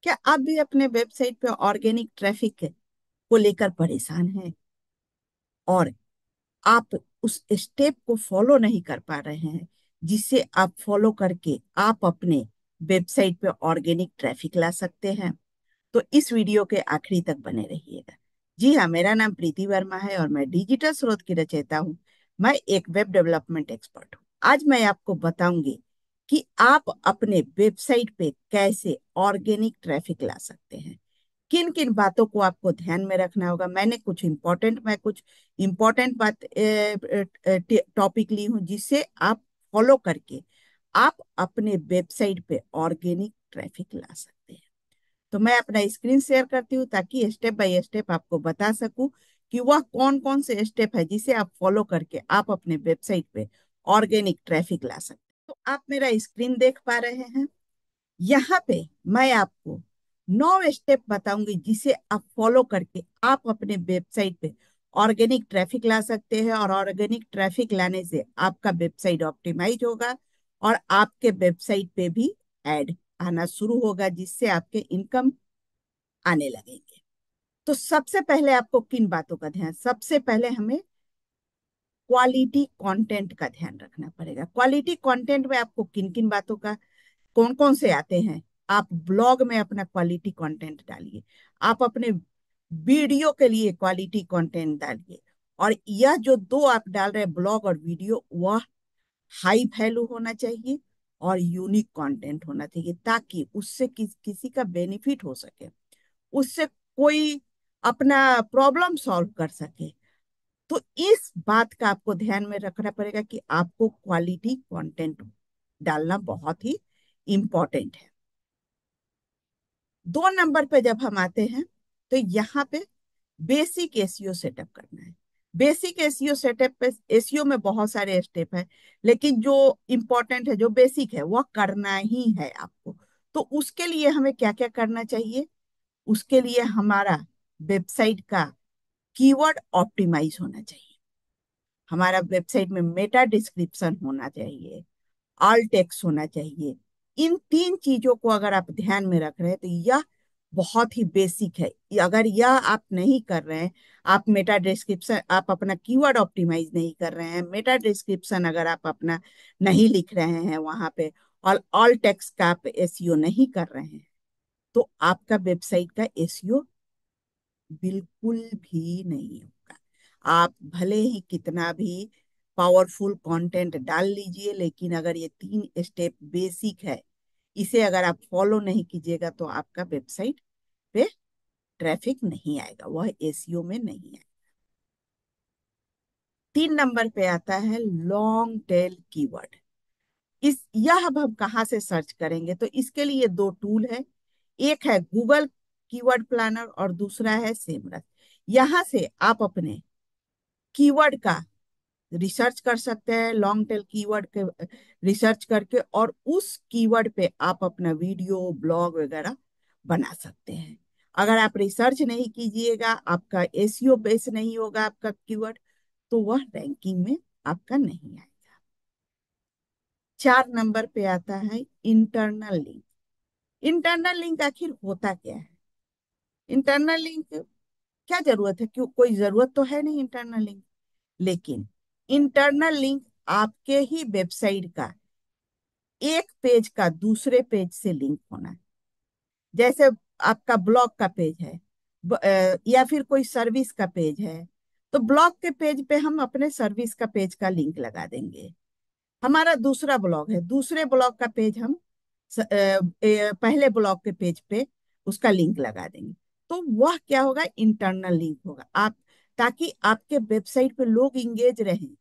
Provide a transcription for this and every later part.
क्या आप भी अपने वेबसाइट पे ऑर्गेनिक ट्रैफिक को लेकर परेशान हैं और आप उस स्टेप को फॉलो नहीं कर पा रहे हैं जिसे आप फॉलो करके आप अपने वेबसाइट पे ऑर्गेनिक ट्रैफिक ला सकते हैं? तो इस वीडियो के आखिरी तक बने रहिएगा। जी हाँ, मेरा नाम प्रीति वर्मा है और मैं डिजिटल स्रोत की रचयिता हूँ। मैं एक वेब डेवलपमेंट एक्सपर्ट हूँ। आज मैं आपको बताऊंगी कि आप अपने वेबसाइट पे कैसे ऑर्गेनिक ट्रैफिक ला सकते हैं। किन किन बातों को आपको ध्यान में रखना होगा। मैं कुछ इंपॉर्टेंट बात टॉपिक ली हूँ जिससे आप फॉलो करके आप अपने वेबसाइट पे ऑर्गेनिक ट्रैफिक ला सकते हैं। तो मैं अपना स्क्रीन शेयर करती हूँ ताकि स्टेप बाय स्टेप आपको बता सकूं कि वह कौन कौन से स्टेप है जिसे आप फॉलो करके आप अपने वेबसाइट पे ऑर्गेनिक ट्रैफिक ला सकते हैं। तो आप मेरा स्क्रीन देख पा रहे हैं। यहाँ पे मैं आपको 9 स्टेप बताऊंगी जिसे आप फॉलो करके आप अपने वेबसाइट पे ऑर्गेनिक ट्रैफिक ला सकते हैं और ऑर्गेनिक ट्रैफिक लाने से आपका वेबसाइट ऑप्टिमाइज होगा और आपके वेबसाइट पे भी ऐड आना शुरू होगा जिससे आपके इनकम आने लगेंगे। तो सबसे पहले आपको किन बातों का ध्यान, सबसे पहले हमें क्वालिटी कंटेंट का ध्यान रखना पड़ेगा। क्वालिटी कंटेंट में आपको किन किन बातों का, कौन कौन से आते हैं। आप ब्लॉग में अपना क्वालिटी कंटेंट डालिए, आप अपने वीडियो के लिए क्वालिटी कंटेंट डालिए। और यह जो दो आप डाल रहे हैं ब्लॉग और वीडियो, वह हाई वैल्यू होना चाहिए और यूनिक कंटेंट होना चाहिए ताकि उससे किसी का बेनिफिट हो सके, उससे कोई अपना प्रॉब्लम सॉल्व कर सके। तो इस बात का आपको ध्यान में रखना पड़ेगा कि आपको क्वालिटी कंटेंट डालना बहुत ही इंपॉर्टेंट है। 2 नंबर पे जब हम आते हैं तो यहाँ पे बेसिक एसईओ सेटअप करना है। बेसिक एसईओ सेटअप पे, एसईओ में बहुत सारे स्टेप है लेकिन जो इंपॉर्टेंट है, जो बेसिक है, वह करना ही है आपको। तो उसके लिए हमें क्या क्या करना चाहिए? उसके लिए हमारा वेबसाइट का कीवर्ड ऑप्टिमाइज होना चाहिए, हमारा वेबसाइट में मेटा डिस्क्रिप्शन होना चाहिए, ऑल टेक्स्ट होना चाहिए। इन 3 चीजों को अगर आप ध्यान में रख रहे हैं तो यह बहुत ही बेसिक है। अगर यह आप नहीं कर रहे हैं, आप मेटा डिस्क्रिप्शन, आप अपना कीवर्ड ऑप्टिमाइज नहीं कर रहे हैं, मेटा डिस्क्रिप्शन अगर आप अपना नहीं लिख रहे हैं वहां पे, और ऑल टेक्स्ट का आप एसईओ नहीं कर रहे हैं, तो आपका वेबसाइट का एसईओ बिल्कुल भी नहीं होगा। आप भले ही कितना भी पावरफुल कंटेंट डाल लीजिए, लेकिन अगर ये 3 स्टेप बेसिक है, इसे अगर आप फॉलो नहीं कीजिएगा तो आपका वेबसाइट पे ट्रैफिक नहीं आएगा, वह एसईओ में नहीं आएगा। 3 नंबर पे आता है लॉन्ग टेल कीवर्ड। इस यह अब हम कहाँ से सर्च करेंगे? तो इसके लिए 2 टूल है। एक है गूगल कीवर्ड प्लानर और दूसरा है सेमरस। यहाँ से आप अपने कीवर्ड का रिसर्च कर सकते हैं, लॉन्ग टेल कीवर्ड के रिसर्च करके, और उस कीवर्ड पे आप अपना वीडियो ब्लॉग वगैरह बना सकते हैं। अगर आप रिसर्च नहीं कीजिएगा, आपका एसईओ बेस नहीं होगा आपका कीवर्ड, तो वह रैंकिंग में आपका नहीं आएगा। 4 नंबर पे आता है इंटरनल लिंक। इंटरनल लिंक आखिर होता क्या है? इंटरनल लिंक क्या जरूरत है? क्यों, कोई जरूरत तो है नहीं इंटरनल लिंक। लेकिन इंटरनल लिंक आपके ही वेबसाइट का एक पेज का दूसरे पेज से लिंक होना है। जैसे आपका ब्लॉग का पेज है, या फिर कोई सर्विस का पेज है, तो ब्लॉग के पेज पे हम अपने सर्विस का पेज का लिंक लगा देंगे। हमारा दूसरा ब्लॉग है, दूसरे ब्लॉग का पेज हम पहले ब्लॉग के पेज पे उसका लिंक लगा देंगे। तो वह क्या होगा? इंटरनल लिंक होगा। आप, ताकि आपके वेबसाइट पे लोग इंगेज रहें,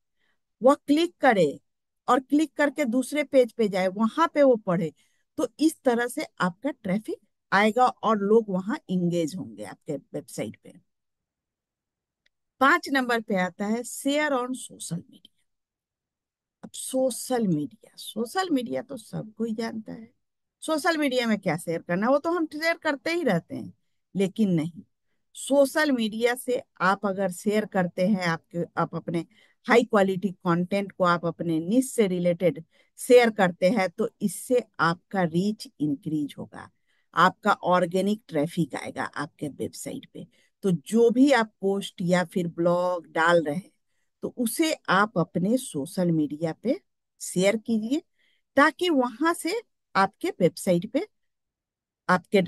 वह क्लिक करे और क्लिक करके दूसरे पेज पे जाए, वहां पे वो पढ़े। तो इस तरह से आपका ट्रैफिक आएगा और लोग वहां इंगेज होंगे आपके वेबसाइट पे। 5 नंबर पे आता है शेयर ऑन सोशल मीडिया। अब सोशल मीडिया तो सब कोई जानता है। सोशल मीडिया में क्या शेयर करना, वो तो हम शेयर करते ही रहते हैं। लेकिन नहीं, सोशल मीडिया से आप अगर शेयर करते हैं, आप अपने हाई क्वालिटी कंटेंट को आप अपने निश से रिलेटेड शेयर करते हैं, तो इससे आपका रीच इंक्रीज होगा, आपका ऑर्गेनिक ट्रैफिक आएगा आपके वेबसाइट पे। तो जो भी आप पोस्ट या फिर ब्लॉग डाल रहे हैं, तो उसे आप अपने सोशल मीडिया पे शेयर कीजिए, ताकि वहां से आपके वेबसाइट पे आपके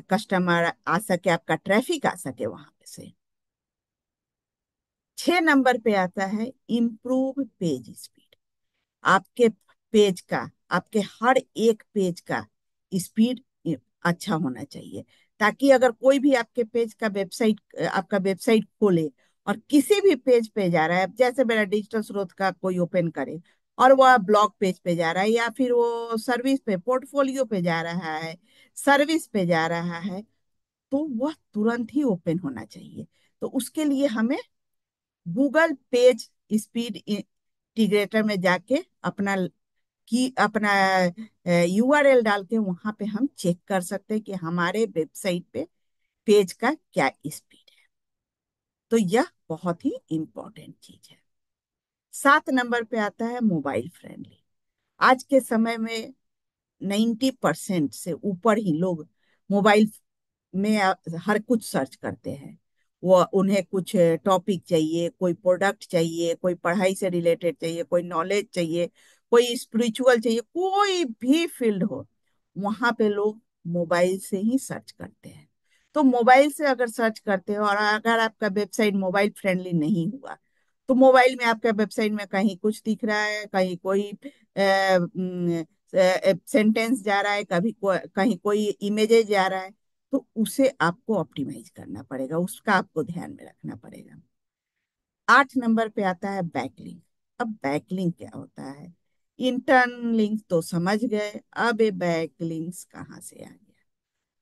कस्टमर आ सके, आपका ट्रैफिक आ सके वहां पे से। 6 नंबर पे आता है इम्प्रूव पेज स्पीड। आपके पेज का, आपके हर एक पेज का स्पीड अच्छा होना चाहिए, ताकि अगर कोई भी आपके पेज का वेबसाइट, आपका वेबसाइट खोले और किसी भी पेज पे जा रहा है, जैसे मेरा डिजिटल स्रोत का कोई ओपन करे और वह ब्लॉग पेज पे जा रहा है, या फिर वो सर्विस पे, पोर्टफोलियो पे जा रहा है, सर्विस पे जा रहा है, तो वह तुरंत ही ओपन होना चाहिए। तो उसके लिए हमें गूगल पेज स्पीड इंटीग्रेटर में जाके अपना यूआरएल डाल के वहां पे हम चेक कर सकते हैं कि हमारे वेबसाइट पे पेज का क्या स्पीड है। तो यह बहुत ही इंपॉर्टेंट चीज है। 7 नंबर पे आता है मोबाइल फ्रेंडली। आज के समय में 90% से ऊपर ही लोग मोबाइल में हर कुछ सर्च करते हैं। वो उन्हें कुछ टॉपिक चाहिए, कोई प्रोडक्ट चाहिए, कोई पढ़ाई से रिलेटेड चाहिए, कोई नॉलेज चाहिए, कोई स्पिरिचुअल चाहिए, कोई भी फील्ड हो, वहां पे लोग मोबाइल से ही सर्च करते हैं। तो मोबाइल से अगर सर्च करते हो और अगर आपका वेबसाइट मोबाइल फ्रेंडली नहीं हुआ, तो मोबाइल में आपका वेबसाइट में कहीं कुछ दिख रहा है, कहीं कोई सेंटेंस जा रहा है, कहीं कोई इमेजेस जा रहा है, तो उसे आपको ऑप्टिमाइज करना पड़ेगा, उसका आपको ध्यान में रखना पड़ेगा। 8 नंबर पे आता है बैकलिंक। अब बैकलिंक क्या होता है? इंटर्न लिंक तो समझ गए, अब ये बैकलिंक्स कहाँ से आ गया?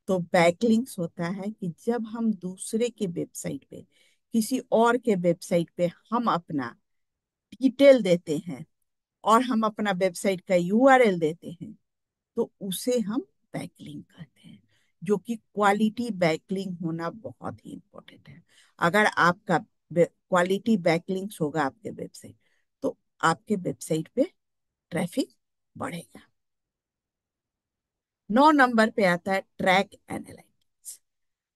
तो बैकलिंक्स होता है कि जब हम दूसरे के वेबसाइट पे, किसी और के वेबसाइट पे हम अपना डिटेल देते हैं और हम अपना वेबसाइट का यूआरएल देते हैं, तो उसे हम बैकलिंक कहते हैं, जो कि क्वालिटी बैकलिंक होना बहुत ही इंपॉर्टेंट है। अगर आपका क्वालिटी बैकलिंक्स होगा आपके वेबसाइट, तो आपके वेबसाइट पे ट्रैफिक बढ़ेगा। 9 नंबर पे आता है ट्रैक एनालिटिक्स।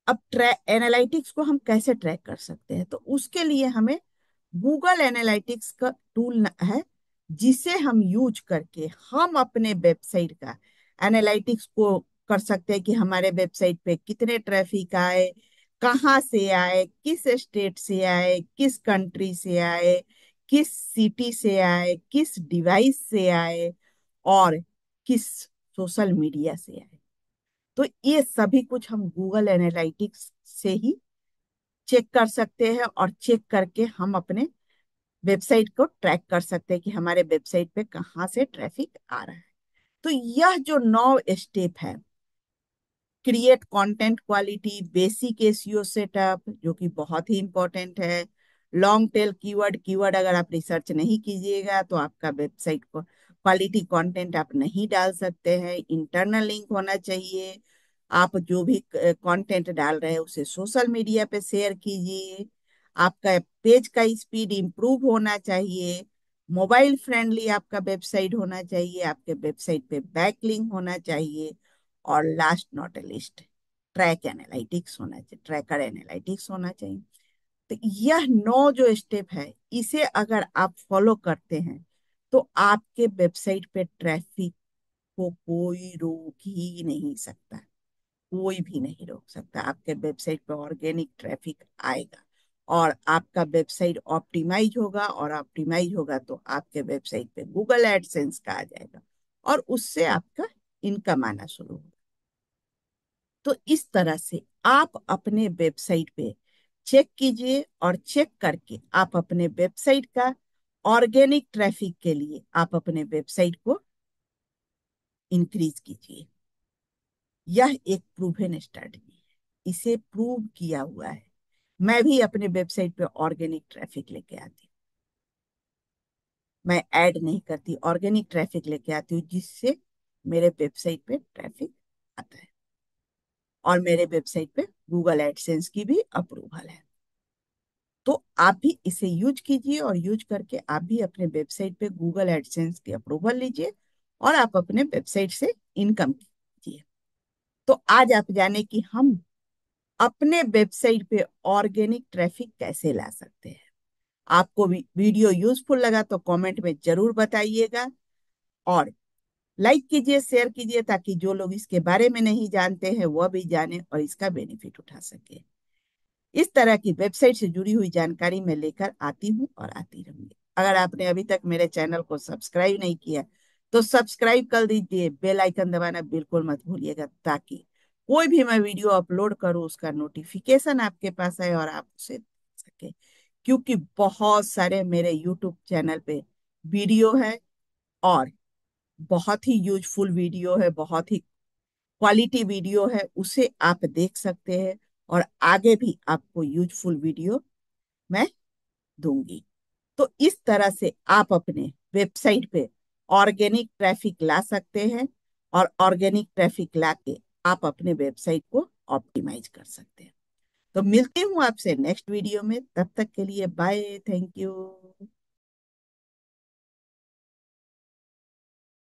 अब ट्रैक एनालिटिक्स को हम कैसे ट्रैक कर सकते हैं? तो उसके लिए हमें गूगल एनालिटिक्स का टूल है, जिसे हम यूज करके हम अपने वेबसाइट का एनालिटिक्स को कर सकते हैं कि हमारे वेबसाइट पे कितने ट्रैफिक आए, कहाँ से आए, किस स्टेट से आए, किस कंट्री से आए, किस सिटी से आए, किस डिवाइस से आए, और किस सोशल मीडिया से आए। तो ये सभी कुछ हम गूगल एनालिटिक्स से ही चेक कर सकते हैं, और चेक करके हम अपने वेबसाइट को ट्रैक कर सकते हैं कि हमारे वेबसाइट पे कहाँ से ट्रैफिक आ रहा है। तो यह जो 9 स्टेप है, create content quality, basic SEO setup जो कि बहुत ही इंपॉर्टेंट है, लॉन्ग टेल कीवर्ड, कीवर्ड अगर आप रिसर्च नहीं कीजिएगा तो आपका वेबसाइट को क्वालिटी कंटेंट आप नहीं डाल सकते हैं, इंटरनल लिंक होना चाहिए, आप जो भी कंटेंट डाल रहे हैं उसे सोशल मीडिया पे शेयर कीजिए, आपका पेज का स्पीड इंप्रूव होना चाहिए, मोबाइल फ्रेंडली आपका वेबसाइट होना चाहिए, आपके वेबसाइट पे बैकलिंक होना चाहिए, और last not a list track analytics होना चाहिए, ट्रैकर एनालिटिक्स होना चाहिए। तो यह 9 जो स्टेप है, इसे अगर आप फॉलो करते हैं, तो आपके वेबसाइट पे ट्रैफिक को कोई रोक ही नहीं सकता, कोई भी नहीं रोक सकता। आपके वेबसाइट पे ऑर्गेनिक ट्रैफिक आएगा और आपका वेबसाइट ऑप्टिमाइज होगा, और ऑप्टिमाइज होगा तो आपके वेबसाइट पे गूगल एडसेंस का आ जाएगा, और उससे आपका इनकम आना शुरू होगा। तो इस तरह से आप अपने वेबसाइट पे चेक कीजिए, और चेक करके आप अपने वेबसाइट का ऑर्गेनिक ट्रैफिक के लिए आप अपने वेबसाइट को इंक्रीज कीजिए। यह एक प्रूवन स्ट्रैटेजी है, इसे प्रूव किया हुआ है। मैं भी अपने वेबसाइट पे ऑर्गेनिक ट्रैफिक लेके आती हूँ, मैं ऐड नहीं करती, ऑर्गेनिक ट्रैफिक लेके आती हूँ, जिससे मेरे वेबसाइट पे ट्रैफिक आता है, और मेरे वेबसाइट पे गूगल एडसेंस की भी अप्रूवल है। तो आप भी इसे यूज कीजिए, और यूज करके आप भी अपने वेबसाइट पे गूगल एडसेंस की अप्रूवल लीजिए, और आप अपने वेबसाइट से इनकम कीजिए। तो आज आप जाने कि हम अपने वेबसाइट पे ऑर्गेनिक ट्रैफिक कैसे ला सकते हैं। आपको भी वीडियो यूजफुल लगा तो कमेंट में जरूर बताइएगा, और लाइक कीजिए, शेयर कीजिए, ताकि जो लोग इसके बारे में नहीं जानते हैं वह भी जाने और इसका बेनिफिट उठा सके। इस तरह की वेबसाइट से जुड़ी हुई जानकारी मैं लेकर आती हूँ और आती रहूंगी। अगर आपने अभी तक मेरे चैनल को सब्सक्राइब नहीं किया तो सब्सक्राइब कर दीजिए, बेल आइकन दबाना बिल्कुल मत भूलिएगा, ताकि कोई भी मैं वीडियो अपलोड करूँ उसका नोटिफिकेशन आपके पास आए और आप उसे देख सके। क्योंकि बहुत सारे मेरे यूट्यूब चैनल पे वीडियो है, और बहुत ही यूजफुल वीडियो है, बहुत ही क्वालिटी वीडियो है, उसे आप देख सकते हैं। और आगे भी आपको यूजफुल वीडियो मैं दूंगी। तो इस तरह से आप अपने वेबसाइट पे ऑर्गेनिक ट्रैफिक ला सकते हैं, और ऑर्गेनिक ट्रैफिक ला के आप अपने वेबसाइट को ऑप्टिमाइज कर सकते हैं। तो मिलती हूँ आपसे नेक्स्ट वीडियो में, तब तक के लिए बाय, थैंक यू।